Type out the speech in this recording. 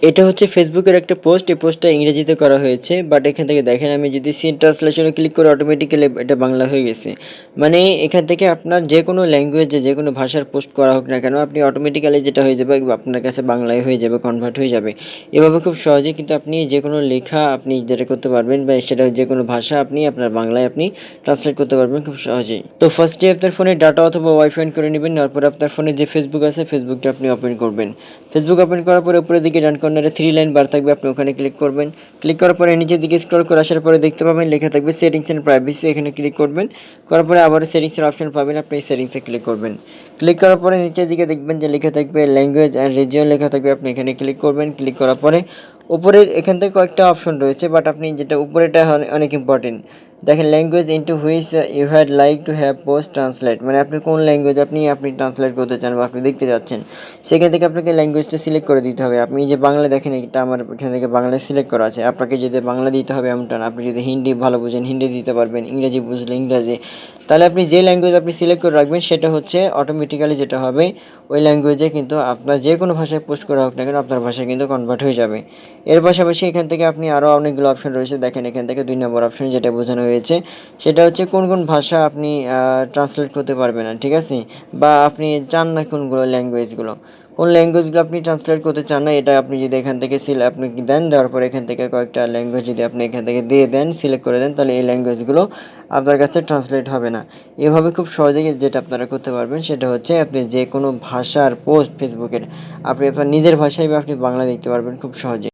এটা হচ্ছে ফেসবুকের একটা পোস্ট। এই পোস্টটা ইংরেজিতে করা হয়েছে। বাট এখান থেকে দেখেন আমি যদি সিন ট্রান্সলেশনে ক্লিক করি অটোমেটিক্যালি এটা বাংলা হয়ে গেছে। মানে এখান থেকে আপনার যেকোনো ল্যাঙ্গুয়েজে যেকোনো ভাষার পোস্ট করা হোক না কেন আপনি অটোমেটিক্যালি যেটা হয়ে যাবে আপনার কাছে বাংলায় হয়ে যাবে, কনভার্ট হয়ে যাবে। এভাবে খুব সহজেই কিন্তু আপনি যেকোনো লেখা আপনি যেটা করতে পারবেন বা সেটা যেকোনো ভাষা আপনি আপনার বাংলায় আপনি ট্রান্সলেট করতে পারবেন খুব সহজেই। তো ফার্স্টে আপনার ফোনে ডাটা অথবা ওয়াইফাই অন করে নিবেন। নেওয়ার পরে আপনার ফোনে যে ফেসবুক আছে ফেসবুকটা আপনি ওপেন করবেন। ফেসবুক ওপেন করার পরে উপরের দিকে ডান কর্নারে 3 লাইন বার থাকবে, আপনি ওখানে ক্লিক করবেন। ক্লিক করার পরে নিচের দিকে স্ক্রল করে আসার পরে দেখতে পাবেন লেখা থাকবে সেটিংস এন্ড প্রাইভেসি, এখানে ক্লিক করবেন। করার পরে আবারও সেটিংসের অপশন পাবেন, আপনি এই সেটিংসে ক্লিক করবেন। ক্লিক করার পরে নিচের দিকে দেখবেন যে লেখা থাকবে ল্যাঙ্গুয়েজ অ্যান্ড রিজিয়ন লেখা থাকবে, আপনি এখানে ক্লিক করবেন। ক্লিক করার পরে উপরে এখান থেকে কয়েকটা অপশন রয়েছে, বাট আপনি যেটা উপরেটা অনেক ইম্পর্টেন্ট। দেখেন language into which you had like to have post translate, মানে আপনি কোন ল্যাঙ্গুয়েজ আপনি ট্রান্সলেট করতে চান বা আপনি দেখতে যাচ্ছেন, সেখান থেকে আপনাকে ল্যাঙ্গুয়েজটা সিলেক্ট করে দিতে হবে। আপনি যে বাংলা দেখেন এটা আমার এখান থেকে বাংলায় সিলেক্ট করা আছে, আপনাকে যদি বাংলা দিতে হবে এমনটা না। আপনি যদি হিন্দি ভালো বুঝেন হিন্দি দিতে পারবেন, ইংরেজি বুঝলে ইংরেজি। তাহলে আপনি যে ল্যাঙ্গুয়েজ আপনি সিলেক্ট করে রাখবেন সেটা হচ্ছে অটোমেটিক্যালি যেটা হবে ওই ল্যাঙ্গুয়েজে কিন্তু আপনার যে কোনো ভাষায় পোস্ট করা হোক না কেন আপনার ভাষায় কিন্তু কনভার্ট হয়ে যাবে। এর পাশাপাশি এখান থেকে আপনি আরও অনেকগুলো অপশন রয়েছে, দেখেন এখান থেকে 2 নম্বর অপশন যেটা বোঝানো হয়েছে সেটা হচ্ছে কোন কোন ভাষা আপনি ট্রান্সলেট করতে পারবেন না, ঠিক আছে, বা আপনি চান না কোনগুলো ল্যাঙ্গুয়েজগুলো, কোন ল্যাঙ্গুয়েজগুলো আপনি ট্রান্সলেট করতে চান না, এটা আপনি যদি এখান থেকে আপনি দেন, দেওয়ার পরে এখান থেকে কয়েকটা ল্যাঙ্গুয়েজ যদি আপনি এখান থেকে দিয়ে দেন, সিলেক্ট করে দেন, তাহলে এই ল্যাঙ্গুয়েজগুলো আপনার কাছে ট্রান্সলেট হবে না। এভাবে খুব সহজেই যেটা আপনারা করতে পারবেন সেটা হচ্ছে আপনি যে কোনো ভাষার পোস্ট ফেসবুকের আপনি আপনার নিজের ভাষায় বা আপনি বাংলা দেখতে পারবেন খুব সহজে।